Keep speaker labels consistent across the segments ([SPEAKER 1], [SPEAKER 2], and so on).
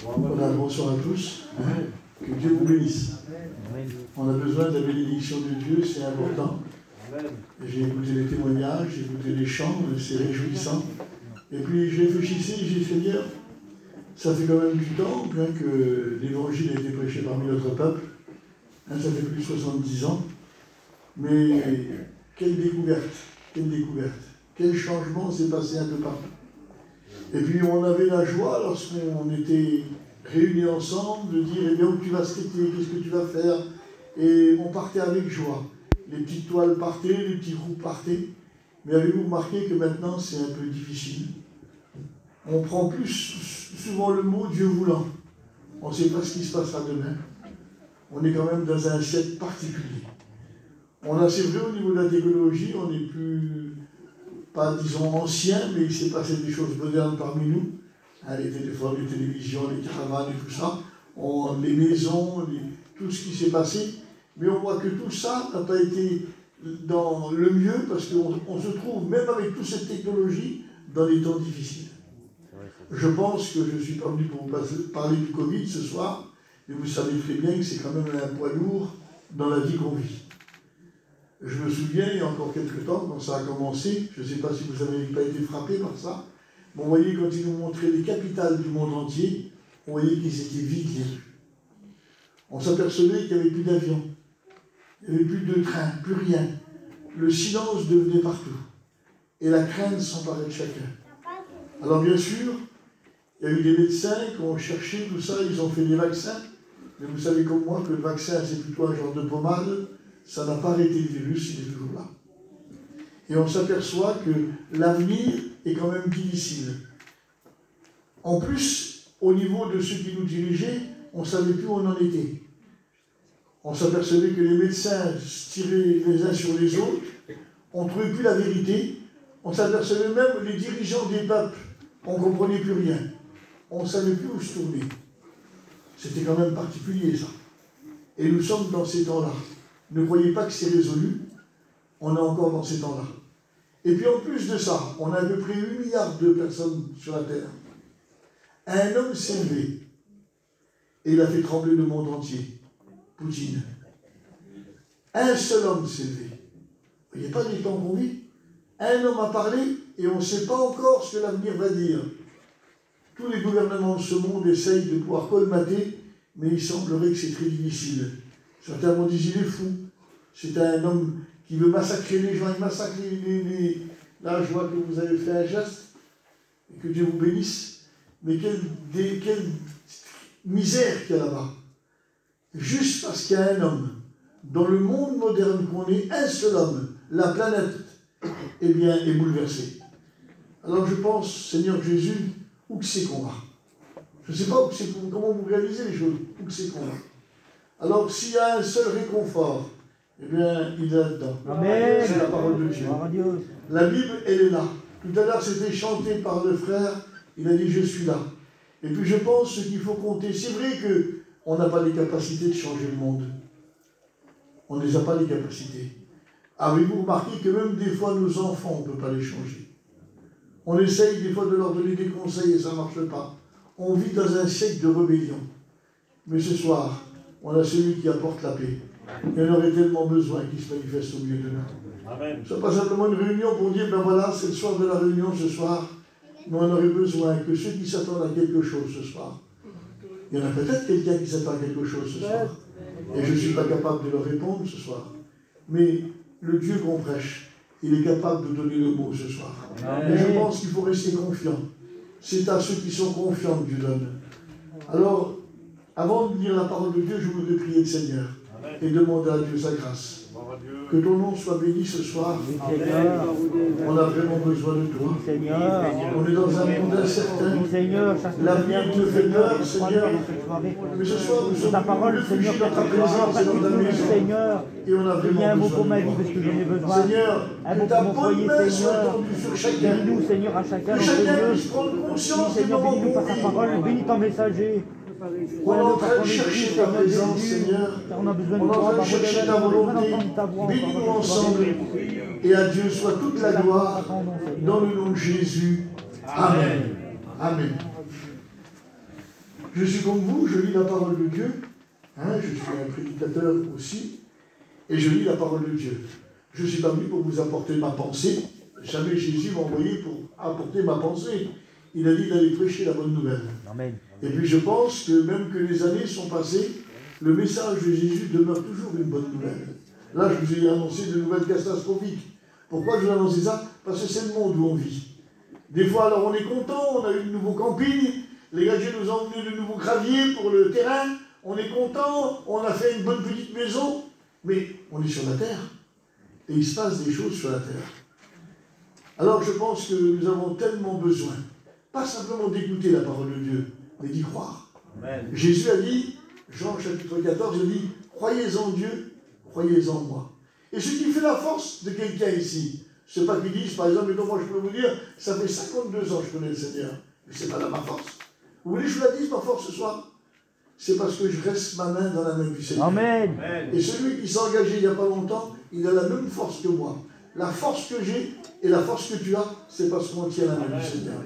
[SPEAKER 1] Voilà, bonsoir à tous. Que Dieu vous bénisse. On a besoin de la bénédiction de Dieu, c'est important. J'ai écouté les témoignages, j'ai écouté les chants, c'est réjouissant. Et puis je réfléchissais, j'ai dit, Seigneur, ça fait quand même du temps bien que l'évangile a été prêché parmi notre peuple. Ça fait plus de 70 ans. Mais quelle découverte, quel changement s'est passé un peu partout. Et puis on avait la joie, lorsqu'on était réunis ensemble, de dire, eh bien, où tu vas skater, qu'est-ce que tu vas faire? Et on partait avec joie. Les petites toiles partaient, les petits groupes partaient. Mais avez-vous remarqué que maintenant, c'est un peu difficile? On prend plus souvent le mot Dieu voulant. On ne sait pas ce qui se passera demain. On est quand même dans un siècle particulier. On a, c'est vrai, au niveau de la technologie, on n'est plus, pas disons ancien, mais il s'est passé des choses modernes parmi nous. Les téléphones, les télévisions, les caravanes et tout ça, les maisons, tout ce qui s'est passé. Mais on voit que tout ça n'a pas été dans le mieux, parce qu'on se trouve, même avec toute cette technologie, dans des temps difficiles. Je pense que je ne suis pas venu pour vous parler du Covid ce soir, mais vous savez très bien que c'est quand même un poids lourd dans la vie qu'on vit. Je me souviens, il y a encore quelques temps, quand ça a commencé, je ne sais pas si vous n'avez pas été frappé par ça, mais on voyait quand ils nous montraient les capitales du monde entier, on voyait qu'ils étaient vides les rues. On s'apercevait qu'il n'y avait plus d'avions, il n'y avait plus de trains, plus rien. Le silence devenait partout. Et la crainte s'emparait de chacun. Alors bien sûr, il y a eu des médecins qui ont cherché tout ça, ils ont fait des vaccins, mais vous savez comme moi que le vaccin c'est plutôt un genre de pommade, ça n'a pas arrêté le virus, il est toujours là. Et on s'aperçoit que l'avenir est quand même difficile. En plus, au niveau de ceux qui nous dirigeaient, on ne savait plus où on en était. On s'apercevait que les médecins se tiraient les uns sur les autres, on ne trouvait plus la vérité, on s'apercevait même les dirigeants des peuples, on ne comprenait plus rien. On ne savait plus où se tourner. C'était quand même particulier ça. Et nous sommes dans ces temps-là. Ne croyez pas que c'est résolu, on est encore dans ces temps-là. Et puis en plus de ça, on a à peu près 8 milliards de personnes sur la Terre. Un homme s'est levé, et il a fait trembler le monde entier. Poutine. Un seul homme s'est levé. Vous voyez pas les temps qu'on vit? Un homme a parlé, et on ne sait pas encore ce que l'avenir va dire. Tous les gouvernements de ce monde essayent de pouvoir colmater, mais il semblerait que c'est très difficile. Certains vont dire il est fou. C'est un homme qui veut massacrer les gens, il massacre les... Là, je vois que vous avez fait un geste, et que Dieu vous bénisse. Mais quelle misère qu'il y a là-bas. Juste parce qu'il y a un homme. Dans le monde moderne qu'on est, un seul homme, la planète, eh bien, est bouleversée. Alors je pense, Seigneur Jésus, où que c'est qu'on va? Je ne sais pas comment vous réalisez les choses, où que c'est qu'on va. Alors s'il y a un seul réconfort, eh bien, il est là-dedans. C'est la parole de Dieu. La Bible, elle est là. Tout à l'heure, c'était chanté par le frère, il a dit « Je suis là ». Et puis je pense qu'il faut compter. C'est vrai qu'on n'a pas les capacités de changer le monde. On ne les a pas les capacités. Avez-vous remarqué que même des fois, nos enfants, on ne peut pas les changer? On essaye des fois de leur donner des conseils et ça ne marche pas. On vit dans un siècle de rébellion. Mais ce soir, on a celui qui apporte la paix. Il y en aurait tellement besoin qu'il se manifeste au milieu de nous. Amen. Ce n'est pas simplement une réunion pour dire, ben voilà, c'est le soir de la réunion ce soir. Mais on aurait besoin que ceux qui s'attendent à quelque chose ce soir, il y en a peut-être quelqu'un qui s'attend à quelque chose ce soir. Et je ne suis pas capable de leur répondre ce soir. Mais le Dieu qu'on prêche, il est capable de donner le mot ce soir. Et je pense qu'il faut rester confiant. C'est à ceux qui sont confiants que Dieu donne. Alors, avant de lire la parole de Dieu, je voudrais prier le Seigneur et demander à Dieu sa grâce. Que ton nom soit béni ce soir. On a vraiment besoin de toi. On est dans un monde incertain. L'avenir nous fait peur, Seigneur. Mais ce soir, nous sommes réfugiés dans ta présence et dans ta maison. Et on a vraiment besoin de toi. Seigneur, que ta bonne main soit tendue sur chacun. Que chacun puisse prendre conscience des moments qu'on vit.
[SPEAKER 2] Bénis ton messager.
[SPEAKER 1] On est en train de chercher ta présence, Seigneur. On est en train de chercher ta volonté. Bénis-nous ensemble. Et à Dieu soit toute la gloire. Dans le nom de Jésus. Amen. Amen. Je suis comme vous, je lis la parole de Dieu. Hein, je suis un prédicateur aussi. Et je lis la parole de Dieu. Je ne suis pas venu pour vous apporter ma pensée. Jamais Jésus m'a envoyé pour apporter ma pensée. Il a dit d'aller prêcher la bonne nouvelle.
[SPEAKER 2] Amen.
[SPEAKER 1] Et puis je pense que même que les années sont passées, le message de Jésus demeure toujours une bonne nouvelle. Là, je vous ai annoncé de nouvelles catastrophiques. Pourquoi je vous ai annoncé ça? Parce que c'est le monde où on vit. Des fois, alors on est content, on a eu de nouveaux campings, les gadgets nous ont emmené de nouveaux graviers pour le terrain, on est content, on a fait une bonne petite maison, mais on est sur la terre. Et il se passe des choses sur la terre. Alors je pense que nous avons tellement besoin, pas simplement d'écouter la parole de Dieu, mais d'y croire. Amen. Jésus a dit, Jean chapitre 14, il dit, croyez en Dieu, croyez en moi. Et ce qui fait la force de quelqu'un ici, je ne sais pas qu'ils disent, par exemple, mais moi je peux vous dire, ça fait 52 ans que je connais le Seigneur, mais ce n'est pas là ma force. Vous voulez que je vous la dise, ma force ce soir? C'est parce que je reste ma main dans la main du Seigneur.
[SPEAKER 2] Amen.
[SPEAKER 1] Et celui qui s'est engagé il n'y a pas longtemps, il a la même force que moi. La force que j'ai et la force que tu as, c'est parce qu'on tient la main du Seigneur.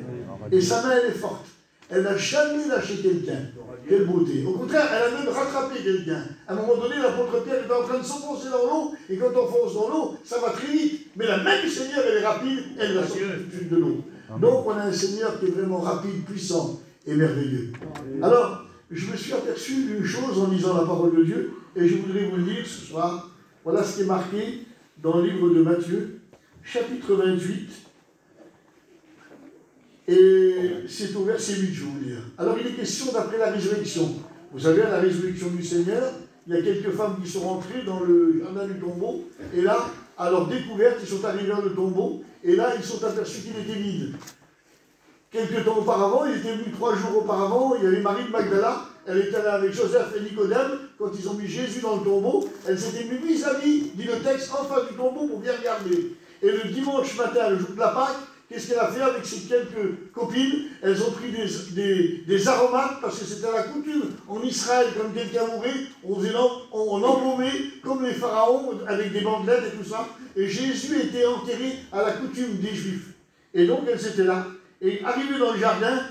[SPEAKER 1] Et sa main, elle est forte. Elle n'a jamais lâché quelqu'un. Quelle beauté. Au contraire, elle a même rattrapé quelqu'un. À un moment donné, l'apôtre Pierre était en train de s'enfoncer dans l'eau, et quand on fonce dans l'eau, ça va très vite. Mais la main du Seigneur, elle est rapide, elle va sortir tout de suite de l'eau. Donc, on a un Seigneur qui est vraiment rapide, puissant et merveilleux. Alors, je me suis aperçu d'une chose en lisant la parole de Dieu, et je voudrais vous le dire ce soir. Voilà ce qui est marqué dans le livre de Matthieu, chapitre 28, et c'est au verset 8, je vais vous lire. Alors il est question d'après la résurrection. Vous savez, à la résurrection du Seigneur, il y a quelques femmes qui sont rentrées dans le jardin du tombeau, et là, à leur découverte, ils sont arrivés dans le tombeau, et là, ils sont aperçus qu'il était vide. Quelques temps auparavant, il était venu 3 jours auparavant, il y avait Marie de Magdala, elle était allée avec Joseph et Nicodème, quand ils ont mis Jésus dans le tombeau, elle s'était mis vis-à-vis, dit le texte, en face du tombeau pour bien regarder. Et le dimanche matin, le jour de la Pâque, qu'est-ce qu'elle a fait avec ses quelques copines? Elles ont pris des aromates, parce que c'était la coutume en Israël, quand quelqu'un mourait, on embaumait comme les pharaons, avec des bandelettes et tout ça. Et Jésus était enterré à la coutume des Juifs. Et donc elles étaient là. Et arrivée dans le jardin,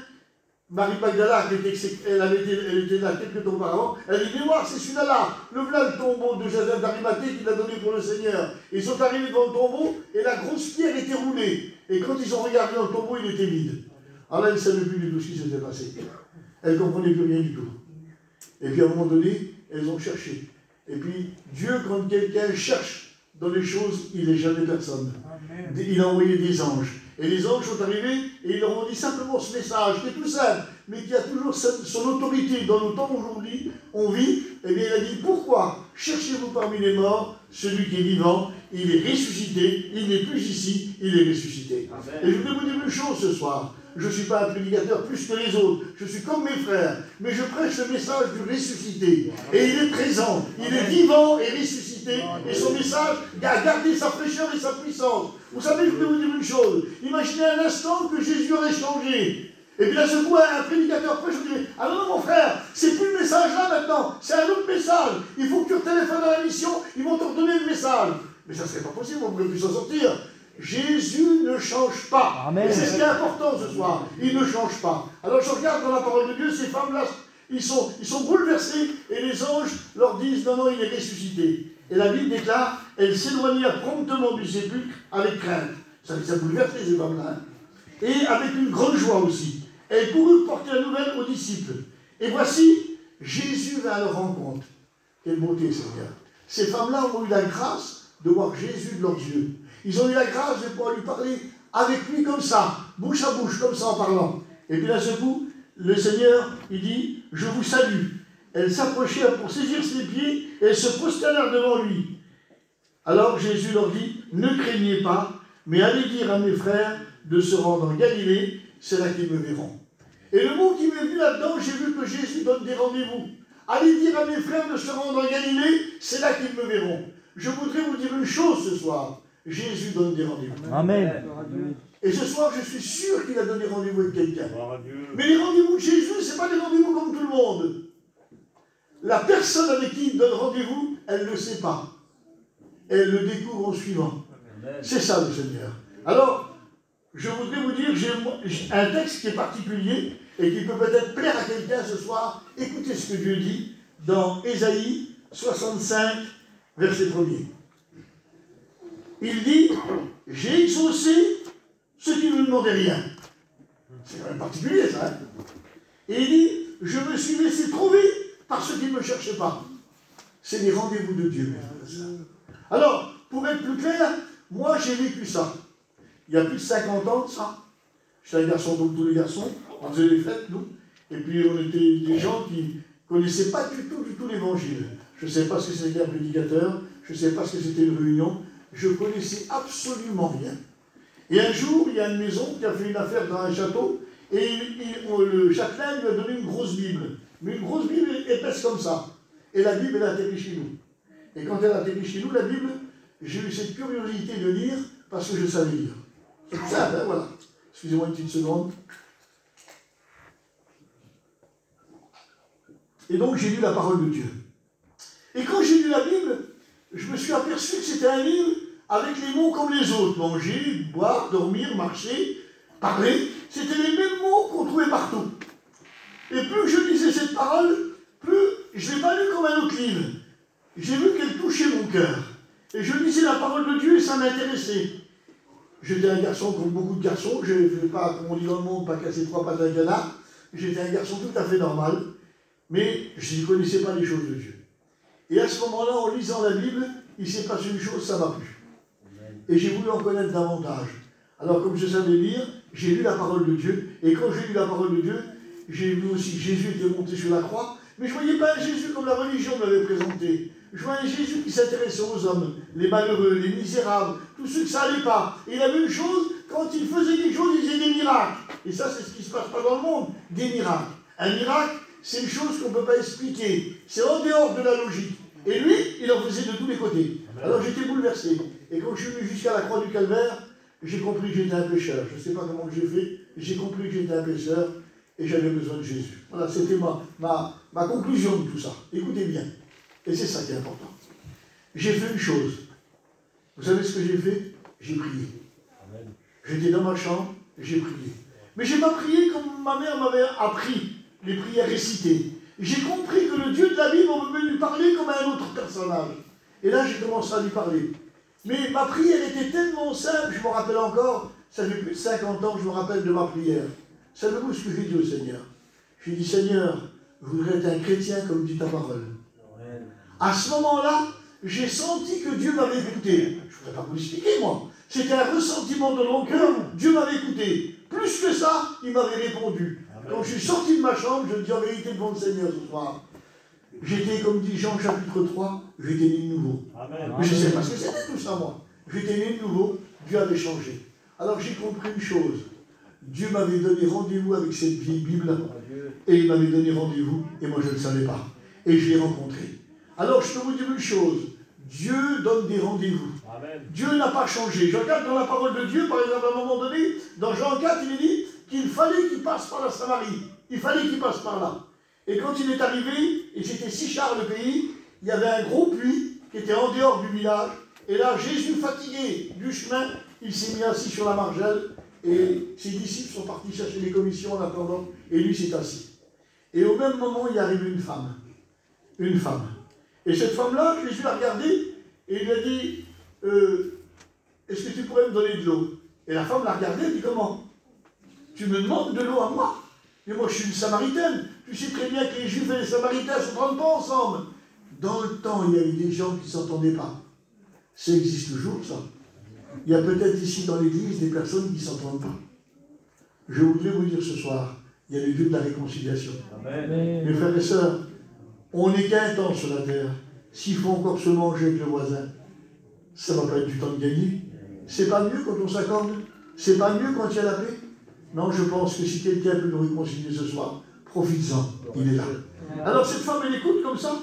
[SPEAKER 1] Marie Magdala, elle était là quelques temps auparavant, elle dit, mais voir, c'est celui-là, le tombeau de Joseph d'Arimathée qu'il a donné pour le Seigneur. Ils sont arrivés devant le tombeau, et la grosse pierre était roulée. Et quand ils ont regardé dans le tombeau, il était vide. Alors là, elle ne savait plus du tout ce qui s'était passé. Elle ne comprenait plus rien du tout. Et puis à un moment donné, elles ont cherché. Et puis, Dieu, quand quelqu'un cherche dans les choses, il n'est jamais personne. Amen. Il a envoyé des anges. Et les anges sont arrivés et ils leur ont dit simplement ce message, qui est tout simple, mais qui a toujours son autorité dans le temps où aujourd'hui on vit. Et bien il a dit, pourquoi cherchez-vous parmi les morts celui qui est vivant? Il est ressuscité, il n'est plus ici, il est ressuscité. Amen. Et je voudrais vous dire une chose ce soir. Je ne suis pas un prédicateur plus que les autres, je suis comme mes frères, mais je prêche le message du ressuscité. Et il est présent, il est vivant et ressuscité, et son message a gardé sa fraîcheur et sa puissance. Vous savez, je voulais vous dire une chose, imaginez un instant que Jésus aurait changé. Et puis là, ce coup, un prédicateur prêche, je dis, ah non, mon frère, c'est plus le message là maintenant, c'est un autre message. Il faut que tu retéléphones à la mission, ils vont te redonner le message. Mais ça ne serait pas possible, on ne pourrait plus s'en sortir. Jésus ne change pas. Amen. Et c'est ce qui est important ce soir. Il ne change pas. Alors je regarde dans la parole de Dieu, ces femmes-là, ils sont bouleversés et les anges leur disent non, non, il est ressuscité. Et la Bible déclare, elles s'éloignèrent promptement du sépulcre avec crainte. Ça les a bouleversés, ces femmes-là. Et avec une grande joie aussi. Elles coururent porter la nouvelle aux disciples. Et voici, Jésus vint à leur rencontre. Quelle beauté, Seigneur. Ces femmes-là ont eu la grâce de voir Jésus de leurs yeux. Ils ont eu la grâce de pouvoir lui parler avec lui comme ça, bouche à bouche, comme ça en parlant. Et puis là, ce coup, le Seigneur, il dit, je vous salue. Elles s'approchèrent pour saisir ses pieds et elles se prosternèrent devant lui. Alors Jésus leur dit, ne craignez pas, mais allez dire à mes frères de se rendre en Galilée, c'est là qu'ils me verront. Et le mot qui m'est venu là-dedans, j'ai vu que Jésus donne des rendez-vous. Allez dire à mes frères de se rendre en Galilée, c'est là qu'ils me verront. Je voudrais vous dire une chose ce soir. Jésus donne des rendez-vous. Amen. Et ce soir, je suis sûr qu'il a donné rendez-vous avec quelqu'un. Mais les rendez-vous de Jésus, ce n'est pas des rendez-vous comme tout le monde. La personne avec qui il donne rendez-vous, elle ne le sait pas. Elle le découvre en suivant. C'est ça le Seigneur. Alors, je voudrais vous dire, j'ai un texte qui est particulier et qui peut peut-être plaire à quelqu'un ce soir. Écoutez ce que Dieu dit dans Ésaïe 65, verset 1er. Il dit, j'ai exaucé ceux qui ne me demandaient rien. C'est quand même particulier ça. Hein, et il dit, je me suis laissé trouver par ceux qui ne me cherchaient pas. C'est les rendez-vous de Dieu. Alors, pour être plus clair, moi j'ai vécu ça. Il y a plus de 50 ans de ça. J'étais un garçon comme tous les garçons, on faisait les fêtes, nous. Et puis on était des gens qui ne connaissaient pas du tout l'évangile. Je ne sais pas ce que c'était un prédicateur, je ne sais pas ce que c'était une réunion, je ne connaissais absolument rien. Et un jour, il y a une maison qui a fait une affaire dans un château, et le châtelain lui a donné une grosse Bible. Mais une grosse Bible épaisse comme ça. Et la Bible, elle a atterri chez nous. Et quand elle a atterri chez nous, la Bible, j'ai eu cette curiosité de lire parce que je savais lire. C'est tout simple, hein, voilà. Excusez-moi une petite seconde. Et donc j'ai lu la parole de Dieu. Et quand j'ai lu la Bible, je me suis aperçu que c'était un livre avec les mots comme les autres. Manger, boire, dormir, marcher, parler. C'était les mêmes mots qu'on trouvait partout. Et plus je lisais cette parole, plus je ne l'ai pas lu comme un autre livre. J'ai vu qu'elle touchait mon cœur. Et je lisais la parole de Dieu et ça m'intéressait. J'étais un garçon comme beaucoup de garçons. Je ne faisais pas, comme on dit dans le monde, pas casser trois pattes à un canard. J'étais un garçon tout à fait normal. Mais je ne connaissais pas les choses de Dieu. Et à ce moment-là, en lisant la Bible, il s'est passé une chose, ça m'a plu. Et j'ai voulu en connaître davantage. Alors comme je savais lire, j'ai lu la parole de Dieu. Et quand j'ai lu la parole de Dieu, j'ai vu aussi que Jésus était monté sur la croix. Mais je ne voyais pas un Jésus comme la religion m'avait présenté. Je voyais un Jésus qui s'intéressait aux hommes, les malheureux, les misérables, tous ceux que ça n'allait pas. Et il avait une chose, quand il faisait quelque chose, il faisait des miracles. Et ça, c'est ce qui ne se passe pas dans le monde, des miracles. Un miracle, c'est une chose qu'on ne peut pas expliquer. C'est en dehors de la logique. Et lui, il en faisait de tous les côtés. Alors j'étais bouleversé. Et quand je suis venu jusqu'à la croix du Calvaire, j'ai compris que j'étais un pécheur. Je ne sais pas comment j'ai fait, j'ai compris que j'étais un pécheur et j'avais besoin de Jésus. Voilà, c'était ma conclusion de tout ça. Écoutez bien. Et c'est ça qui est important. J'ai fait une chose. Vous savez ce que j'ai fait? J'ai prié. J'étais dans ma chambre, j'ai prié. Mais je n'ai pas prié comme ma mère m'avait appris, les prières récitées. J'ai compris que le Dieu de la Bible, on peut lui parler comme à un autre personnage. Et là, j'ai commencé à lui parler. Mais ma prière était tellement simple, je me rappelle encore, ça fait plus de 50 ans que je me rappelle de ma prière. Savez-vous ce que j'ai dit au Seigneur? J'ai dit, Seigneur, je voudrais être un chrétien comme dit ta parole. À ce moment-là, j'ai senti que Dieu m'avait écouté. Je ne voudrais pas vous l'expliquer, moi. C'était un ressentiment de mon cœur. Dieu m'avait écouté. Plus que ça, il m'avait répondu. Quand je suis sorti de ma chambre, je dis en vérité devant le Seigneur ce soir. J'étais, comme dit Jean chapitre 3, j'étais né de nouveau. Amen. Mais je ne sais pas ce que c'était tout ça, moi. J'étais né de nouveau, Dieu avait changé. Alors j'ai compris une chose. Dieu m'avait donné rendez-vous avec cette vieille Bible, et il m'avait donné rendez-vous, et moi je ne le savais pas. Et je l'ai rencontré. Alors je peux vous dire une chose. Dieu donne des rendez-vous. Dieu n'a pas changé. Je regarde dans la parole de Dieu, par exemple, à un moment donné, dans Jean 4, il est dit qu'il fallait qu'il passe par la Samarie. Il fallait qu'il passe par là. Et quand il est arrivé, et c'était Sichar le pays, il y avait un gros puits qui était en dehors du village. Et là, Jésus, fatigué du chemin, il s'est mis assis sur la margelle. Et ses disciples sont partis chercher les commissions en attendant. Et lui s'est assis. Et au même moment, il est arrivé une femme. Une femme. Et cette femme-là, Jésus l'a regardée et il lui a dit est-ce que tu pourrais me donner de l'eau? Et la femme l'a regardée et dit comment? Tu me demandes de l'eau à moi? Mais moi je suis une Samaritaine. Tu sais très bien que les Juifs et les Samaritains ne s'entendent pas ensemble. Dans le temps, il y avait des gens qui ne s'entendaient pas. Ça existe toujours, ça. Il y a peut-être ici dans l'église des personnes qui ne s'entendent pas. Je voudrais vous dire ce soir, il y a le Dieu de la réconciliation. Amen. Mes frères et sœurs, on n'est qu'un temps sur la terre. S'il faut encore se manger avec le voisin, ça ne va pas être du temps de gagner. C'est pas mieux quand on s'accorde? C'est pas mieux quand il y a la paix? Non, je pense que si quelqu'un peut nous réconcilier ce soir, profites-en, il est là. Alors cette femme, elle écoute comme ça.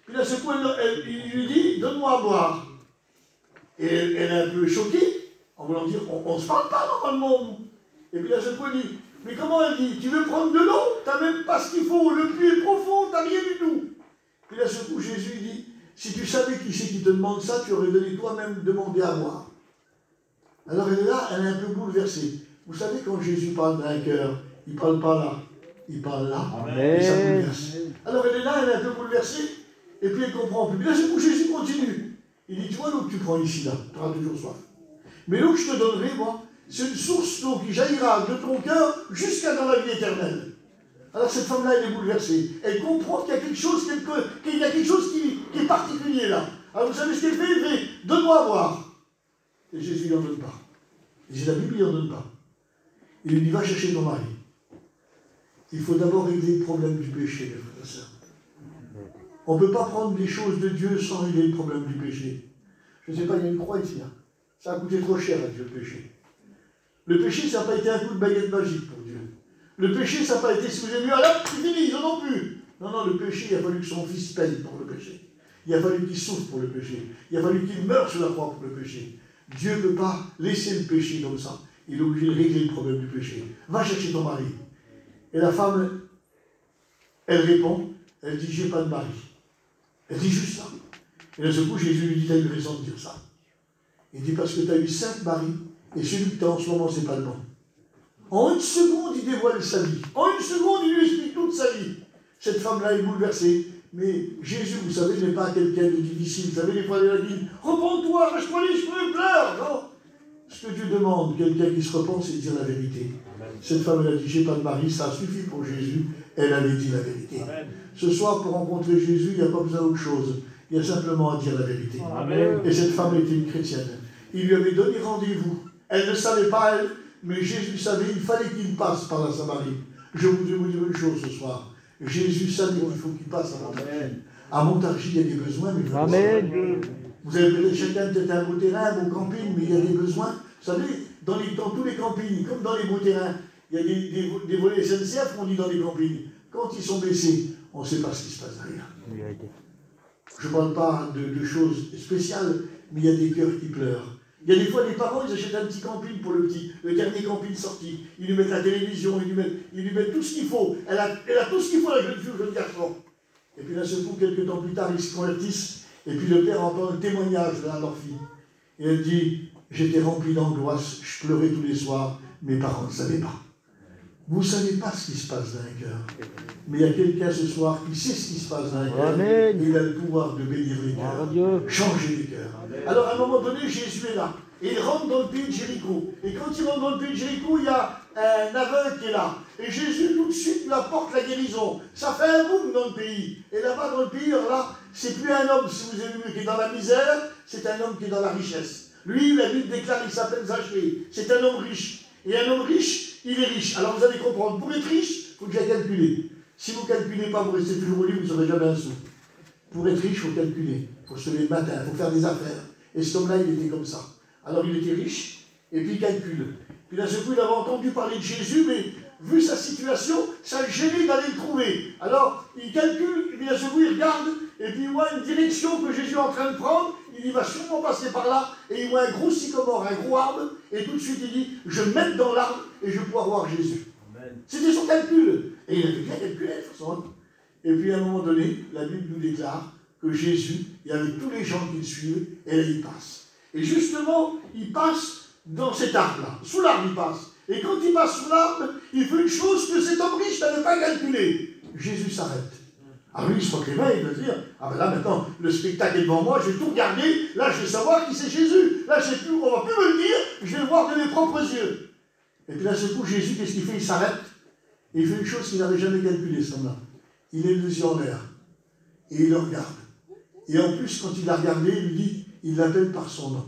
[SPEAKER 1] Puis là, ce coup, il lui dit, donne-moi à boire. Et elle est un peu choquée, en voulant dire, on ne se parle pas normalement. Et puis là, ce coup, elle dit, mais comment elle dit? Tu veux prendre de l'eau? Tu n'as même pas ce qu'il faut, le puits est profond, tu n'as rien du tout. Puis là, ce coup, Jésus dit, si tu savais qui c'est qui te demande ça, tu aurais donné toi-même demander à boire. Alors elle est là, elle est un peu bouleversée. Vous savez, quand Jésus parle d'un cœur, il ne parle pas là, il parle là,
[SPEAKER 2] Amen.
[SPEAKER 1] et ça bouleverse. Alors elle est là, elle est un peu bouleversée, et puis elle ne comprend plus. Puis là, c'est où Jésus continue. Il dit, tu vois l'eau que tu prends ici, là, tu auras toujours soif. Mais l'eau que je te donnerai, moi, c'est une source d'eau qui jaillira de ton cœur jusqu'à dans la vie éternelle. Alors cette femme-là, elle est bouleversée. Elle comprend qu'il y a quelque chose, qui est particulier là. Alors vous savez ce qu'elle fait? Elle fait, donne-moi à boire. Et Jésus ne lui en donne pas. Et c'est la Bible, il n'en donne pas. Il lui dit, va chercher ton mari. Il faut d'abord régler le problème du péché, mes frères et sœurs. On ne peut pas prendre des choses de Dieu sans régler le problème du péché. Je ne sais pas, il y a une croix ici. Hein. Ça a coûté trop cher à Dieu, le péché. Le péché, ça n'a pas été un coup de baguette magique pour Dieu. Le péché, ça n'a pas été, si vous avez vu, alors, c'est fini, ils n'en ont plus. Non, non, le péché, il a fallu que son fils paye pour le péché. Il a fallu qu'il souffre pour le péché. Il a fallu qu'il meure sur la croix pour le péché. Dieu ne peut pas laisser le péché comme ça. Il est obligé de régler le problème du péché. Va chercher ton mari. Et la femme, elle répond, elle dit, j'ai pas de mari. Elle dit juste ça. Et d'un seul coup, Jésus lui dit, tu as eu raison de dire ça. Il dit, parce que tu as eu 5 maris, et celui que tu as en ce moment, c'est pas le bon. En une seconde, il dévoile sa vie. En une seconde, il lui explique toute sa vie. Cette femme-là est bouleversée. Mais Jésus, vous savez, n'est pas quelqu'un de difficile. Vous savez, des fois, il dit, repends-toi, arrache-toi les cheveux, pleure. Non. Ce que Dieu demande, quelqu'un qui se repent, c'est de dire la vérité. Cette femme, elle a dit, j'ai pas de mari, ça suffit pour Jésus. Elle avait dit la vérité. Amen. Ce soir, pour rencontrer Jésus, il n'y a pas besoin d'autre chose. Il y a simplement à dire la vérité. Amen. Et cette femme était une chrétienne. Il lui avait donné rendez-vous. Elle ne savait pas, elle, mais Jésus savait, il fallait qu'il passe par la Samarie. Je voudrais vous dire une chose ce soir. Jésus savait qu'il faut qu'il passe à Montargis. À Montargis, il y a des besoins, mais
[SPEAKER 2] Amen.
[SPEAKER 1] Vous avez peut-être chacun peut-être un beau terrain, un beau camping, mais il y a des besoins. Vous savez, dans tous les campings, comme dans les beaux terrains, il y a des volets SNCF qu'on dit dans les campings. Quand ils sont baissés, on ne sait pas ce qui se passe derrière. Je ne parle pas de choses spéciales, mais il y a des cœurs qui pleurent. Il y a des fois, les parents, ils achètent un petit camping pour le dernier camping sorti. Ils lui mettent la télévision, ils lui mettent tout ce qu'il faut. Elle a tout ce qu'il faut, la jeune fille, le jeune garçon. Et puis là, ce coup, quelques temps plus tard, ils se convertissent. Et puis le père entend le témoignage de leur fille. Et elle dit, j'étais rempli d'angoisse, je pleurais tous les soirs, mes parents ne savaient pas. Vous ne savez pas ce qui se passe dans un cœur. Mais il y a quelqu'un ce soir qui sait ce qui se passe dans un cœur. Et il a le pouvoir de bénir les cœurs, changer les cœurs. Alors à un moment donné, Jésus est là. Et il rentre dans le pays de Jéricho. Et quand il rentre dans le pays de Jéricho, il y a un aveugle qui est là. Et Jésus tout de suite lui apporte la guérison. Ça fait un boom dans le pays. Et là-bas dans le pays, alors là, c'est plus un homme, si vous avez vu, qui est dans la misère, c'est un homme qui est dans la richesse. Lui, la Bible déclare, il s'appelle Zachée. C'est un homme riche. Et un homme riche, il est riche. Alors vous allez comprendre, pour être riche, il faut déjà calculer. Si vous ne calculez pas, vous restez toujours au lit, vous n'aurez jamais un sou. Pour être riche, il faut calculer. Il faut se lever le matin, il faut faire des affaires. Et cet homme-là, il était comme ça. Alors il était riche, et puis il calcule. Puis d'un seul coup, il avait entendu parler de Jésus, mais vu sa situation, ça le gênait d'aller le trouver. Alors il calcule, et puis d'un seul coup, il regarde, et puis il voit une direction que Jésus est en train de prendre. Il va sûrement passer par là, et il voit un gros sycomore, un gros arbre, et tout de suite il dit, je vais me mettre dans l'arbre, et je vais pouvoir voir Jésus. C'était son calcul. Et il avait bien calculé, de toute façon. Et puis à un moment donné, la Bible nous déclare que Jésus, il y avait tous les gens qui le suivent, et là il passe. Et justement, il passe dans cet arbre-là. Sous l'arbre, il passe. Et quand il passe sous l'arbre, il fait une chose que cet homme riche n'avait pas calculé. Jésus s'arrête. Alors lui, il se frotte les mains, il va se dire, ah ben là maintenant, le spectacle est devant moi, je vais tout regarder, là je vais savoir qui c'est Jésus. Là, on ne va plus me le dire, je vais le voir de mes propres yeux. Et puis là, ce coup, Jésus, qu'est-ce qu'il fait? Il s'arrête. Et il fait une chose qu'il n'avait jamais calculée, ce homme-là. Il est les yeux en l'air. Et il le regarde. Et en plus, quand il l'a regardé, il lui dit, il l'appelle par son nom.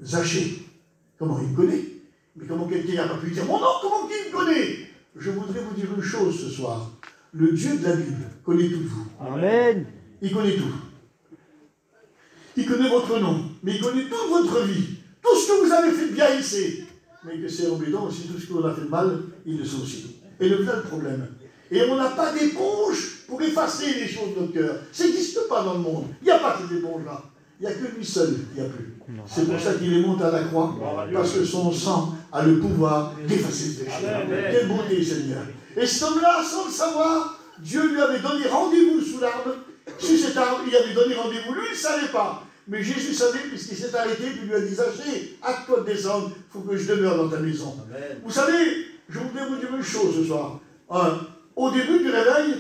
[SPEAKER 1] Zachée. Comment il me connaît? Mais comment quelqu'un n'a pas pu dire mon nom? Comment il me connaît? Je voudrais vous dire une chose ce soir. Le Dieu de la Bible connaît tout de vous.
[SPEAKER 2] Amen.
[SPEAKER 1] Il connaît tout. Il connaît votre nom, mais il connaît toute votre vie. Tout ce que vous avez fait de bien, il sait. Mais que c'est embêtant aussi, tout ce que vous avez fait de mal, il le sait aussi. Et le vrai problème. Et on n'a pas d'éponge pour effacer les choses de notre cœur. Ça n'existe pas dans le monde. Il n'y a pas cette éponge-là. Il n'y a que lui seul qui a plus. C'est pour ça qu'il est monté à la croix, parce que son sang a le pouvoir d'effacer le péché. Quelle beauté, Seigneur. Et cet homme-là, sans le savoir, Dieu lui avait donné rendez-vous sous l'arbre. Sous cet arbre, il avait donné rendez-vous. Lui, il ne savait pas. Mais Jésus savait, puisqu'il s'est arrêté, puis lui a dit, Zachée, hâte-toi de descendre, il faut que je demeure dans ta maison. Amen. Vous savez, je voudrais vous dire une chose ce soir. Au début du réveil,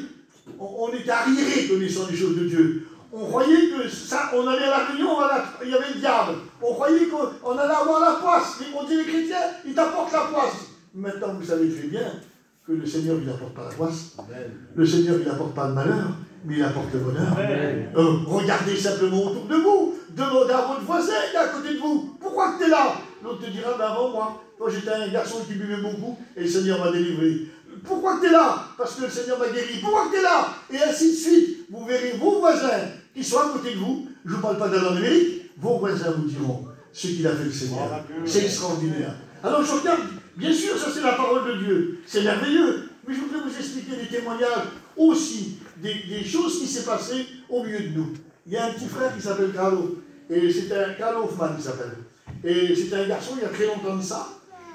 [SPEAKER 1] on était arriérés connaissant les choses de Dieu. On croyait que ça, on allait à la réunion, il y avait le diable. On croyait qu'on allait avoir la poisse. On dit les chrétiens, ils t'apportent la poisse. Maintenant, vous savez très bien que le Seigneur, il n'apporte pas la poisse. Amen. Le Seigneur, il n'apporte pas le malheur, mais il apporte le bonheur. Regardez simplement autour de vous. Demandez à votre voisin qui est à côté de vous. Pourquoi tu es là? L'autre te dira, ben avant moi, quand j'étais un garçon qui buvait beaucoup, et le Seigneur m'a délivré. Pourquoi tu es là? Parce que le Seigneur m'a guéri. Pourquoi tu es là? Et ainsi de suite. Vous verrez vos voisins qui sont à côté de vous. Je ne vous parle pas d'Alain Amérique. Vos voisins vous diront ce qu'il a fait le Seigneur. C'est extraordinaire. Alors je regarde, bien sûr, ça c'est la parole de Dieu. C'est merveilleux. Mais je voudrais vous expliquer des témoignages aussi, des choses qui s'est passées au milieu de nous. Il y a un petit frère qui s'appelle Carlo. Et c'est un Carlo Hoffman qui s'appelle. Et c'était un garçon, il y a très longtemps de ça.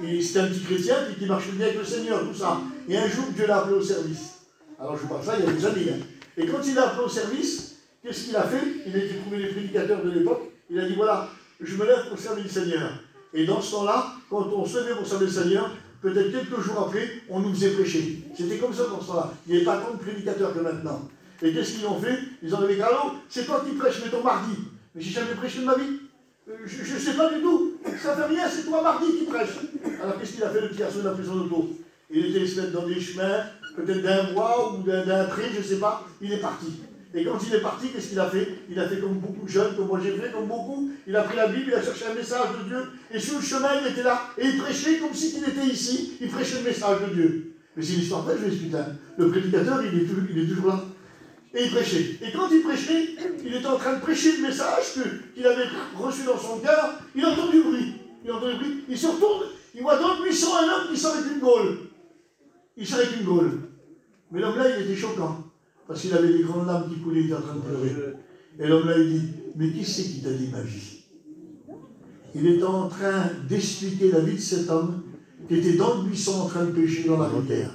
[SPEAKER 1] Et c'était un petit chrétien qui marchait bien avec le Seigneur, tout ça. Et un jour, Dieu l'a appelé au service. Alors je parle de ça il y a des années. Hein. Et quand il l'a appelé au service, qu'est-ce qu'il a fait? Il a été trouver les prédicateurs de l'époque. Il a dit, voilà, je me lève pour servir le Seigneur. Et dans ce temps-là, quand on se levait pour servir le Seigneur, peut-être quelques jours après, on nous faisait prêcher. C'était comme ça dans ce temps-là. Il n'y avait pas tant de prédicateurs que maintenant. Et qu'est-ce qu'ils ont fait? Ils ont dit, Carlo, c'est toi qui prêches, mais ton mardi. Mais j'ai jamais prêché de ma vie. Je ne sais pas du tout. Ça fait rien, c'est toi mardi qui prêche. Alors qu'est-ce qu'il a fait le petit garçon de la prison d'auto? Il était se mettre dans des chemins, peut-être d'un bois ou d'un pré, je ne sais pas. Il est parti. Et quand il est parti, qu'est-ce qu'il a fait? Il a fait comme beaucoup de jeunes, comme moi j'ai fait, comme beaucoup. Il a pris la Bible, il a cherché un message de Dieu. Et sur le chemin, il était là. Et il prêchait comme si il était ici. Il prêchait le message de Dieu. Mais c'est une histoire vraie, je vais expliquer. Le prédicateur, il est toujours là. Et il prêchait. Et quand il prêchait, il était en train de prêcher le message qu'il avait reçu dans son cœur. Il entend du bruit. Il se retourne, il voit dans le buisson un homme qui sort avec une gaule. Il sort avec une gaule. Mais l'homme là, il était choquant. Parce qu'il avait des grandes larmes qui coulaient, il était en train de pleurer. Et l'homme là, il dit, mais qui c'est qui t'a dit ma vie? Il était en train d'expliquer la vie de cet homme qui était dans le buisson en train de pêcher dans la rivière.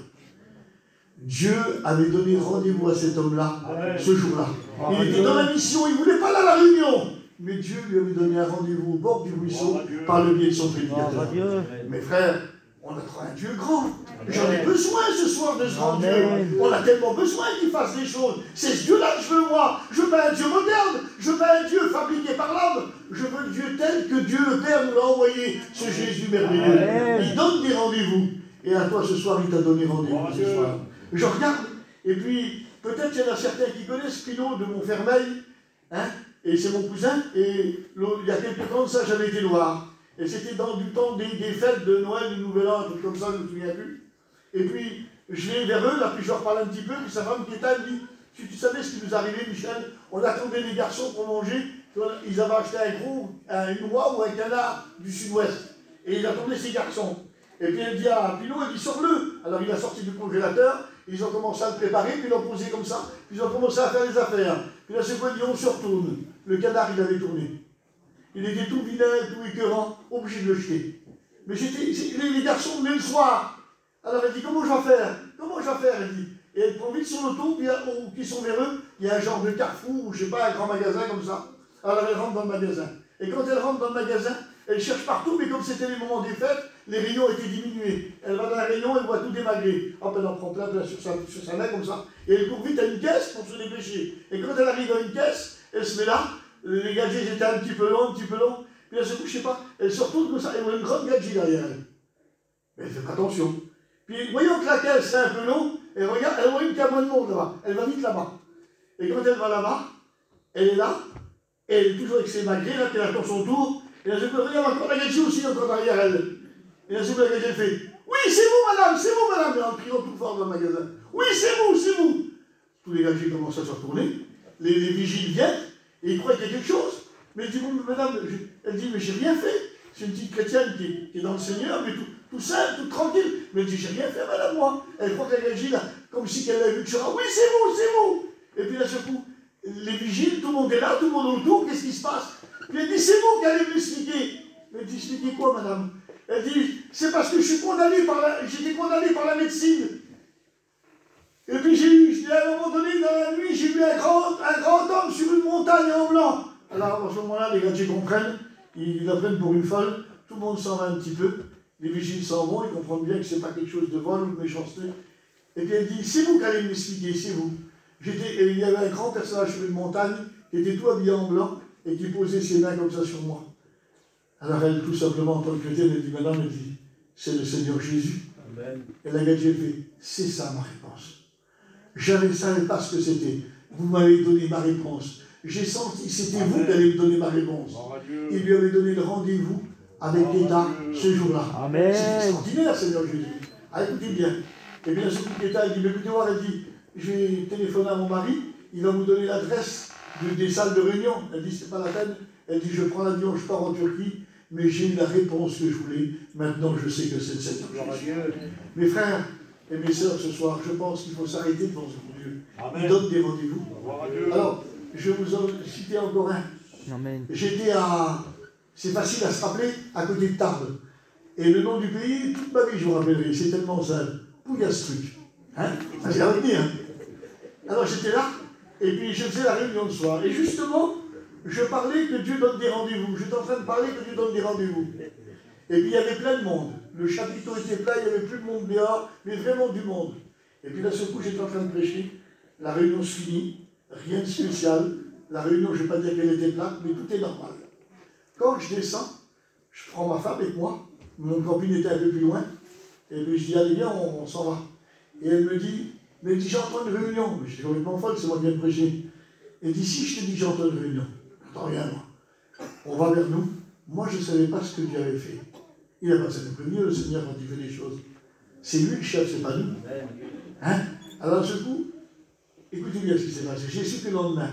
[SPEAKER 1] Dieu avait donné rendez-vous à cet homme-là, ce jour-là. Il était dans la mission, il ne voulait pas aller à la réunion. Mais Dieu lui avait donné un rendez-vous au bord du ruisseau par le biais de son prédicateur. Mes frères, on a un Dieu grand. J'en ai besoin ce soir de ce grand Dieu. On a tellement besoin qu'il fasse des choses. C'est ce Dieu-là que je veux, moi. Je veux un Dieu moderne. Je veux un Dieu fabriqué par l'homme. Je veux un Dieu tel que Dieu le Père nous l'a envoyé, ce Jésus merveilleux. Il donne des rendez-vous. Et à toi ce soir, il t'a donné rendez-vous ce soir. Je regarde, et puis peut-être qu'il y en a certains qui connaissent Pino de Montfermeil, hein, et c'est mon cousin, et il y a quelques temps de ça, j'avais été le voir. Et c'était dans du temps des fêtes de Noël, du Nouvel An, un truc comme ça, je ne me souviens plus. Et puis, je vais vers eux, là, puis je leur parle un petit peu, puis sa femme qui est là, elle dit, tu savais ce qui nous arrivait, Michel? On attendait les garçons pour manger, ils avaient acheté une oie ou un canard du sud-ouest, et ils attendaient ces garçons. Et puis elle dit à Pinot, elle dit, sors-le. Alors il a sorti du congélateur, ils ont commencé à le préparer, puis ils l'ont posé comme ça, puis ils ont commencé à faire les affaires. Puis là, c'est quoi, il dit, on se retourne. Le canard, il avait tourné. Il était tout vilain, tout écœurant, obligé de le jeter. Mais les garçons venaient le soir. Alors elle dit, comment je vais faire? Comment je vais faire? Elle dit. Et elle prend vite sur l'auto, qui sont vers eux, il y a un genre de carrefour, ou je sais pas, un grand magasin comme ça. Alors elle rentre dans le magasin. Et quand elle rentre dans le magasin, elle cherche partout, mais comme c'était les moments des fêtes, les rayons étaient diminués. Elle va dans un rayon, elle voit tout démagré. Hop, elle en prend plein sur sa main comme ça. Et elle court vite à une caisse pour se dépêcher. Et quand elle arrive à une caisse, elle se met là. Les gadgets étaient un petit peu longs. Puis là, je ne sais pas, elle se retourne comme ça. Elle voit une grande gadget derrière elle. Mais elle fait pas attention. Puis voyant que la caisse c'est un peu long, elle regarde, elle voit une cabane de monde là-bas. Elle va vite là-bas. Et quand elle va là-bas, elle est là. Et elle est toujours avec ses magrets, là, qu'elle attend son tour. Et là, je peux regarder encore la gadget aussi, encore derrière elle. Et là, c'est la gadget fait. Oui, c'est vous, madame, c'est vous, madame. Et en criant tout fort dans le magasin. Oui, c'est vous, c'est vous. Tous les gadgets commencent à se retourner. Les vigiles viennent. Et ils croient qu'il y a quelque chose. Mais elle dit, bon, madame, elle dit, mais j'ai rien fait. C'est une petite chrétienne qui est dans le Seigneur, mais tout simple, tout tranquille. Mais elle dit, j'ai rien fait, madame, moi. Elle croit qu'elle agit là, comme si elle avait vu que je oui, c'est vous, c'est vous. Et puis là, ce coup, les vigiles, tout le monde est là, tout le monde autour, qu'est-ce qui se passe? Puis elle dit, c'est vous qui allez m'expliquer. Mais elle dit, expliquez quoi, madame? Elle dit, c'est parce que j'étais condamné par la médecine. Et puis à un moment donné, dans la nuit, j'ai vu un grand homme sur une montagne en blanc. Alors, à ce moment-là, les gars comprennent, ils la prennent pour une folle, tout le monde s'en va un petit peu, les vigiles s'en vont, ils comprennent bien que ce n'est pas quelque chose de vol ou de méchanceté. Et puis elle dit, c'est vous qui allez m'expliquer, c'est vous. Et il y avait un grand personnage sur une montagne, qui était tout habillé en blanc, et qui posait ses mains comme ça sur moi. Alors elle, tout simplement, en tant que chrétienne, elle dit, madame, elle dit, c'est le Seigneur Jésus. Amen. Et la gadget fait, c'est ça ma réponse. Je ne savais pas ce que c'était. Vous m'avez donné ma réponse. J'ai senti que c'était vous qui allez me donner ma réponse. Il lui avait donné le rendez-vous avec l'État ce jour-là. C'est extraordinaire, Seigneur Jésus. Ah, écoutez bien. Et bien, ce coup d'État, il dit, écoutez voir, elle dit, je vais téléphoner à mon mari, il va vous donner l'adresse des salles de réunion. Elle dit, c'est pas la peine. Elle dit, je prends l'avion, je pars en Turquie, mais j'ai eu la réponse que je voulais. Maintenant, je sais que c'est le Seigneur Jésus. Mes frères et mes sœurs, ce soir, je pense qu'il faut s'arrêter devant ce bon Dieu. Il donne des rendez-vous. Alors, je vous en citer encore un. J'étais à, c'est facile à se rappeler, à côté de Tarbes. Et le nom du pays, toute ma vie, je vous rappellerai, c'est tellement simple. Pouillastruc. Hein? Ça, c'est avec hein? Alors, j'étais là, et puis je faisais la réunion le soir. Et justement, je parlais que Dieu donne des rendez-vous. J'étais en train de parler que Dieu donne des rendez-vous. Et puis il y avait plein de monde. Le chapiteau était plein, il n'y avait plus de monde dehors, mais vraiment du monde. Et puis là, ce coup, j'étais en train de prêcher. La réunion se finit, rien de spécial. La réunion, je ne vais pas dire qu'elle était plate, mais tout est normal. Quand je descends, je prends ma femme avec moi. Mon copine était un peu plus loin. Et puis je dis, allez bien, on s'en va. Et elle me dit, mais j'entends une réunion. Je dis, complètement folle, c'est moi qui viens de prêcher. Elle dit, si je te dis que j'entends une réunion, attends rien, moi. On va vers nous. Moi, je ne savais pas ce que Dieu avait fait. Il n'a pas besoin de prévenir le Seigneur quand il fait des choses. C'est lui le chef, c'est pas nous. Hein? Alors, ce coup, écoutez bien ce qui s'est passé. J'ai su que le lendemain,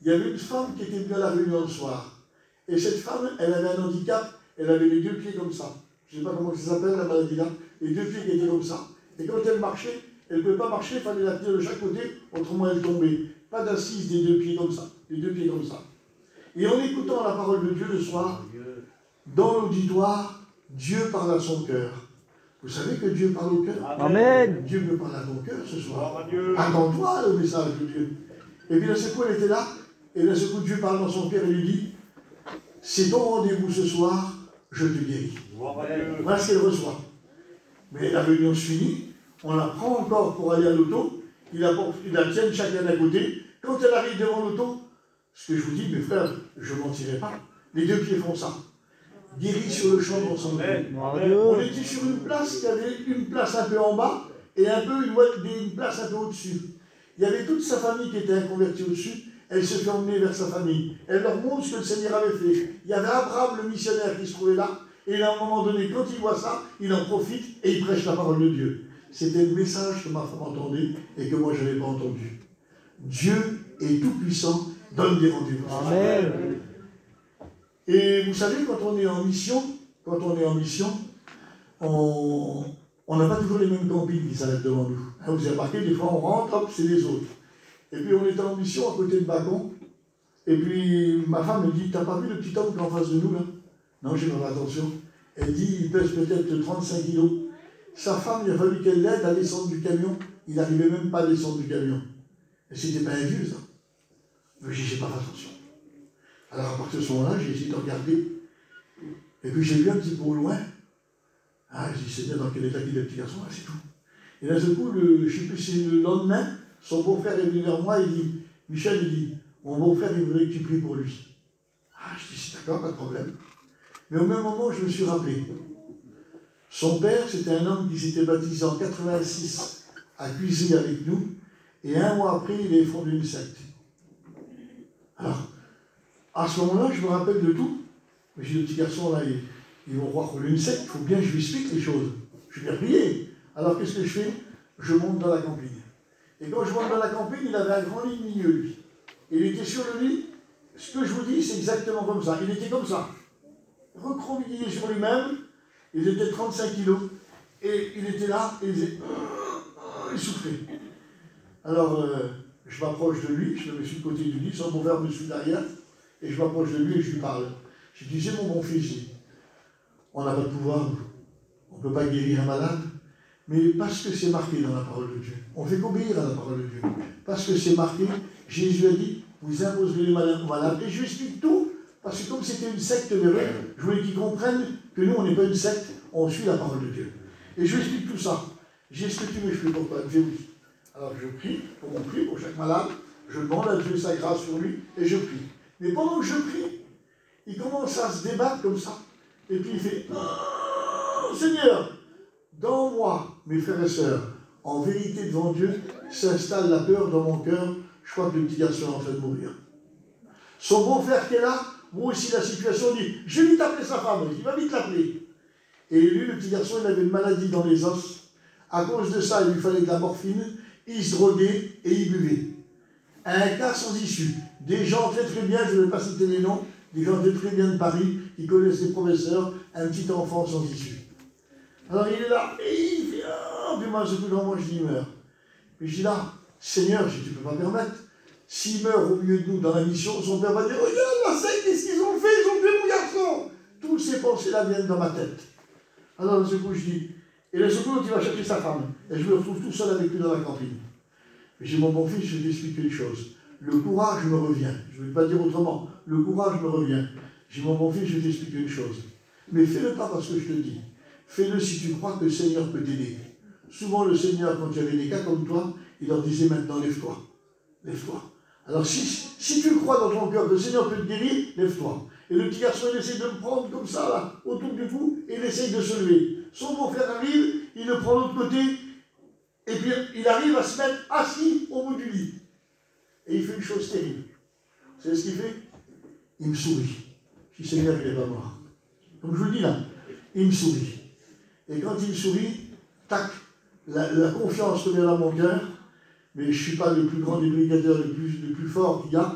[SPEAKER 1] il y avait une femme qui était venue à la réunion le soir. Et cette femme, elle avait un handicap, elle avait les deux pieds comme ça. Je ne sais pas comment ça s'appelle, la maladie là. Les deux pieds qui étaient comme ça. Et quand elle marchait, elle ne pouvait pas marcher, il fallait la tenir de chaque côté, autrement elle tombait. Pas d'assise des deux pieds comme ça. Les deux pieds comme ça. Et en écoutant la parole de Dieu le soir, dans l'auditoire, Dieu parle à son cœur. Vous savez que Dieu parle au cœur?
[SPEAKER 2] Amen.
[SPEAKER 1] Dieu me parle à ton cœur ce soir. Attends-toi le message de Dieu. Et puis d'un seul coup, elle était là, et d'un seul coup, Dieu parle dans son cœur et lui dit, c'est ton rendez-vous ce soir, je te guéris. Voilà ce qu'elle reçoit. Mais la réunion se finit, on la prend encore pour aller à l'auto, ils la tiennent chacun d'un côté. Quand elle arrive devant l'auto, ce que je vous dis, mes frères, je ne mentirai pas, les deux pieds font ça. Guéris sur le champ dans son dos. On était sur une place qui avait une place un peu en bas et une place un peu au-dessus. Il y avait toute sa famille qui était inconvertie au-dessus. Elle se fait emmener vers sa famille. Elle leur montre ce que le Seigneur avait fait. Il y avait Abraham, le missionnaire, qui se trouvait là. Et à un moment donné, quand il voit ça, il en profite et il prêche la parole de Dieu. C'était le message que ma femme entendait et que moi je n'avais pas entendu. Dieu est tout-puissant, donne des rendez-vous.
[SPEAKER 2] Amen.
[SPEAKER 1] Et vous savez, quand on est en mission, on n'a pas toujours les mêmes campings qui s'arrêtent devant nous. Hein, vous avez remarqué, des fois on rentre, hop, c'est les autres. Et puis on était en mission à côté de Bacon. Et puis ma femme me dit, t'as pas vu le petit homme qui est en face de nous là? Non, j'ai pas fait attention. Elle dit, il pèse peut-être 35 kilos. Sa femme, il a fallu qu'elle l'aide à descendre du camion. Il n'arrivait même pas à descendre du camion. Et c'était pas un vieux, ça. Mais j'ai pas fait attention. Alors à partir de ce moment-là, j'ai essayé de regarder. Et puis j'ai vu un petit peu au loin. Ah, je dis, c'est bien dans quel état il est le petit garçon, là, c'est tout. Et d'un seul coup, je ne sais plus si le lendemain, son beau-frère est venu vers moi et il dit, Michel, il dit, mon beau-frère, il voudrait que tu pries pour lui. Ah, je dis, c'est d'accord, pas de problème. Mais au même moment, je me suis rappelé. Son père, c'était un homme qui s'était baptisé en 86 à Cuisy avec nous. Et un mois après, il a fondé une secte. Alors, à ce moment-là, je me rappelle de tout. Mais j'ai des petits garçons là, ils vont croire qu'on est une secte, il faut bien que je lui explique les choses. Je vais prier. Alors qu'est-ce que je fais? Je monte dans la campine. Et quand je monte dans la campine, il avait un grand lit de milieu, lui. Et il était sur le lit. Ce que je vous dis, c'est exactement comme ça. Il était comme ça. Recroquevillé sur lui-même. Il était 35 kilos. Et il était là, et il soufflait. Alors, je m'approche de lui, je me mets sur le côté du lit, son beau-frère me suit derrière, et je m'approche de lui et je lui parle. Je lui dis, c'est mon bon fils, on n'a pas de pouvoir, on ne peut pas guérir un malade, mais parce que c'est marqué dans la parole de Dieu. On ne fait qu'obéir à la parole de Dieu. Parce que c'est marqué, Jésus a dit, vous imposerez les malades. Et je lui explique tout, parce que comme c'était une secte vers eux, je voulais qu'ils comprennent que nous, on n'est pas une secte, on suit la parole de Dieu. Et je lui explique tout ça. J'ai dit, est-ce que tu veux que je prie pour toi? Il me fait oui. Alors je prie, pour chaque malade, je demande à Dieu sa grâce sur lui, et je prie. Mais pendant que je prie, il commence à se débattre comme ça. Et puis il fait, oh, Seigneur, dans moi, mes frères et sœurs, en vérité devant Dieu, s'installe la peur dans mon cœur. Je crois que le petit garçon est en train de mourir. Son beau-frère qui est là, moi aussi la situation dit, je vais vite appeler sa femme, il va vite l'appeler. Et lui, le petit garçon, il avait une maladie dans les os. À cause de ça, il lui fallait de la morphine, il se droguait et il buvait. Un cas sans issue. Des gens très très bien, je ne vais pas citer les noms, des gens très très bien de Paris, qui connaissent les professeurs, un petit enfant sans issue. Alors il est là, et il fait, oh, puis moi, ce coup moi je dis, il meurt. Puis je dis là, Seigneur, tu ne peux pas permettre. S'il meurt au milieu de nous dans la mission, son père va dire, regarde la secte, qu'est-ce qu'ils ont fait? Ils ont tué mon garçon. Toutes ces pensées-là viennent dans ma tête. Alors, d'un coup, je dis, et d'un coup, il va chercher sa femme. Et je me retrouve tout seul avec lui dans la campine. Et j'ai mon fils, je vais t'expliquer une chose. Le courage me revient. Je ne vais pas dire autrement. Le courage me revient. J'ai mon fils, je vais t'expliquer une chose. Mais fais-le pas parce que je te dis. Fais-le si tu crois que le Seigneur peut t'aider. Souvent, le Seigneur, quand il y avait des cas comme toi, il leur disait maintenant, lève-toi. Lève-toi. Alors, si tu crois dans ton cœur que le Seigneur peut te guérir, lève-toi. Et le petit garçon, il essaie de me prendre comme ça, là, autour du cou, et il essaye de se lever. Son beau-frère arrive, il le prend de l'autre côté, et puis il arrive à se mettre assis au bout du lit. Et il fait une chose terrible. Vous savez ce qu'il fait? Il me sourit. Je dis, Seigneur, il n'est pas mort. Comme je vous le dis là, il me sourit. Et quand il me sourit, tac, la confiance revient dans mon cœur, mais je ne suis pas le plus grand des prédicateurs, le plus fort qu'il y a.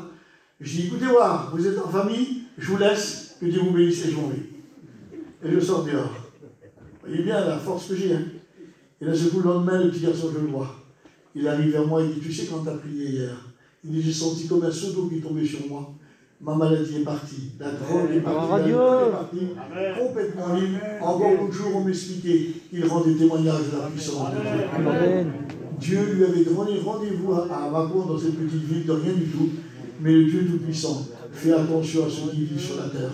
[SPEAKER 1] Je dis, écoutez voir, vous êtes en famille, je vous laisse, que Dieu vous bénisse et je m'en vais. Et je sors dehors. Vous voyez bien la force que j'ai. Hein. Et là, ce coup, le lendemain, le petit garçon, je le vois. Il arrive vers moi, il dit, tu sais quand tu as prié hier, il dit, j'ai senti comme un seau d'eau qui tombait sur moi. Ma maladie est partie. La drogue est partie. La est partie. Complètement libre. Encore l'autre jour, on m'expliquait qu'il rendait témoignage de la puissance de Dieu. Amen. Dieu lui avait donné rendez-vous à Macron dans cette petite ville de rien du tout. Mais le Dieu Tout-Puissant fait attention à ceux qui vivent sur la terre.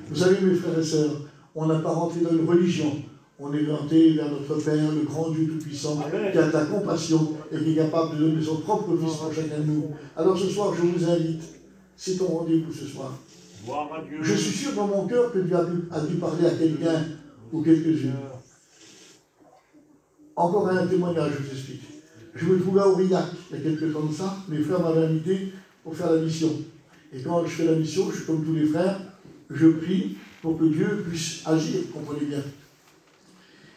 [SPEAKER 1] Vous savez, mes frères et sœurs, on n'a pas rentré dans une religion. On est rentré vers notre Père, le grand Dieu Tout-Puissant, qui a de la compassion et qui est capable de donner son propre fils pour chacun de nous. Alors ce soir, je vous invite. C'est ton rendez-vous ce soir. Je suis sûr dans mon cœur que Dieu a dû parler à quelqu'un ou quelques-unes. Encore un témoignage, je vous explique. Je me trouvais à Aurillac, il y a quelques temps de ça. Mes frères m'avaient invité pour faire la mission. Et quand je fais la mission, je suis comme tous les frères, je prie pour que Dieu puisse agir, comprenez bien.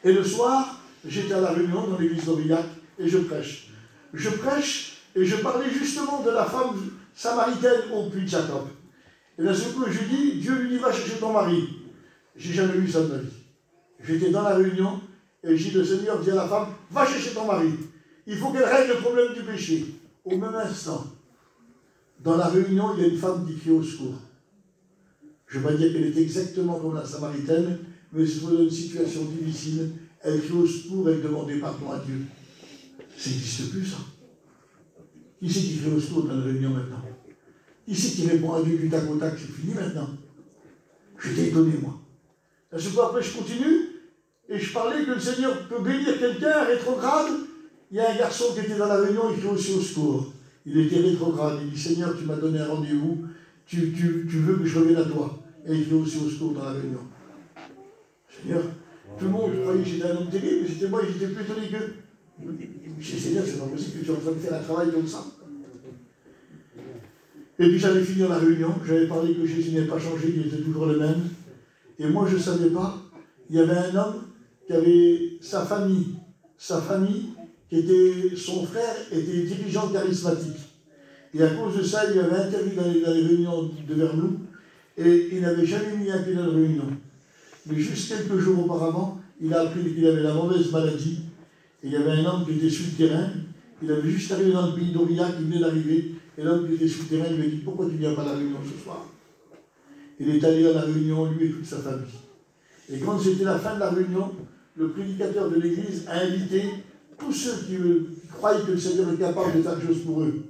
[SPEAKER 1] Et le soir, j'étais à la réunion dans l'église d'Aurillac et je prêche. Je prêche et je parlais justement de la femme samaritaine au puits de Jacob. Et d'un seul coup, je dis, Dieu lui dit, va chercher ton mari. J'ai jamais vu ça de ma vie. J'étais dans la réunion et j'ai dit, le Seigneur dit à la femme, va chercher ton mari. Il faut qu'elle règle le problème du péché. Au même instant, dans la réunion, il y a une femme qui crie au secours. Je ne vais pas dire qu'elle est exactement comme la samaritaine, mais c'est dans une situation difficile. Elle crie au secours, elle demandait pardon à Dieu. Ça n'existe plus, ça. Qui c'est qui crie au secours dans la réunion maintenant? Qui c'est qui répond à Dieu du tac au tac? C'est fini maintenant. J'étais étonné, moi. Un seul coup, après, je continue, et je parlais que le Seigneur peut bénir quelqu'un rétrograde. Il y a un garçon qui était dans la réunion, il crie aussi au secours. Il était rétrograde. Il dit, Seigneur, tu m'as donné un rendez-vous, tu veux que je revienne à toi. Et il crie aussi au secours dans la réunion. Seigneur, tout le monde croyait que j'étais un homme terrible, mais c'était moi, j'étais plus étonné que... Je dis, Seigneur, c'est pas possible que tu es en train de faire un travail comme ça. Et puis j'avais fini la réunion, j'avais parlé que Jésus n'avait pas changé, qu'il était toujours le même. Et moi, je ne savais pas, il y avait un homme qui avait sa famille, qui était, son frère était dirigeant charismatique. Et à cause de ça, il avait interdit dans les réunions de Vernou, et il n'avait jamais mis un pied dans la réunion. Mais juste quelques jours auparavant, il a appris qu'il avait la mauvaise maladie, et il y avait un homme qui était sur le terrain, il avait juste arrivé dans le pays d'Aurillac, il venait d'arriver, et l'homme qui était sur le terrain lui a dit, pourquoi tu ne viens pas à la réunion ce soir? Il est allé à la réunion, lui et toute sa famille. Et quand c'était la fin de la réunion, le prédicateur de l'église a invité tous ceux qui croyaient que le Seigneur est capable de faire quelque chose pour eux.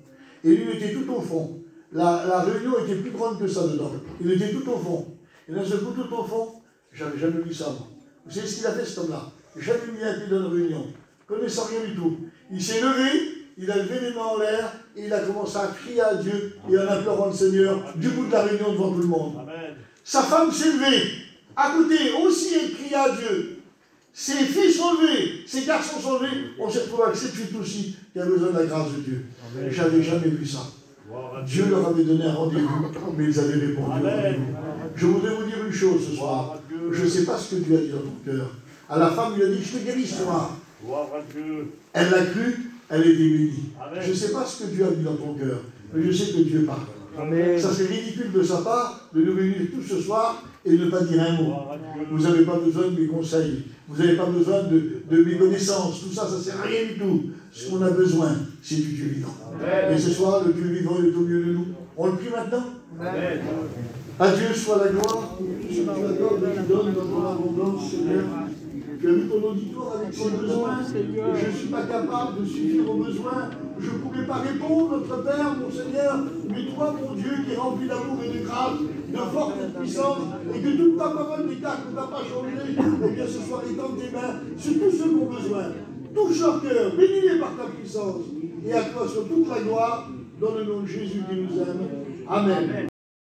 [SPEAKER 1] Et lui était tout au fond, la réunion était plus grande que ça dedans. Il était tout au fond. Et d'un seul coup, tout au fond, j'avais jamais vu ça, moi. Vous savez ce qu'il a fait, cet homme-là? Jamais mis un pied dans une réunion, connaissant rien du tout. Il s'est levé, il a levé les mains en l'air, et il a commencé à crier à Dieu, et en implorant le Seigneur, du bout de la réunion devant tout le monde. Amen. Sa femme s'est levée, à côté aussi, elle criait à Dieu. Ses filles sont levés, ses garçons sont levés. On s'est retrouvé avec cette fille aussi qui a besoin de la grâce de Dieu. Je n'avais jamais vu ça. Dieu leur avait donné un rendez-vous, mais ils avaient répondu au rendez-vous. Je voudrais vous dire une chose ce soir. Je ne sais pas ce que Dieu a dit dans ton cœur. À la femme, il a dit, je te guéris ce soir. Elle l'a cru, elle est bénie. Je ne sais pas ce que Dieu a dit dans ton cœur, mais je sais que Dieu parle. Amen. Ça, c'est ridicule de sa part de nous réunir tous ce soir et de ne pas dire un mot. Vous n'avez pas besoin de mes conseils. Vous n'avez pas besoin de mes connaissances. Tout ça, ça ne sert à rien du tout. Ce qu'on a besoin, c'est du Dieu vivant. Amen. Et ce soir, le Dieu vivant est au milieu de nous. On le prie maintenant. Amen. À Dieu soit la gloire. Ce que tu accordes et tu donnes dans ton abondance, Seigneur. Tu as mis ton auditoire avec ses besoins, et je ne suis pas capable de suffire aux besoins. Je ne pourrais pas répondre, notre Père, mon Seigneur, mais toi, mon Dieu, qui est rempli d'amour et de grâce, de force et de puissance, et que toute ta parole n'est qu'à ne va pas changer, eh bien ce soir, étends tes mains sur tous ceux qui ont besoin. Touche leur cœur, bénis-les par ta puissance, et à toi sur toute la gloire, dans le nom de Jésus qui nous aime. Amen.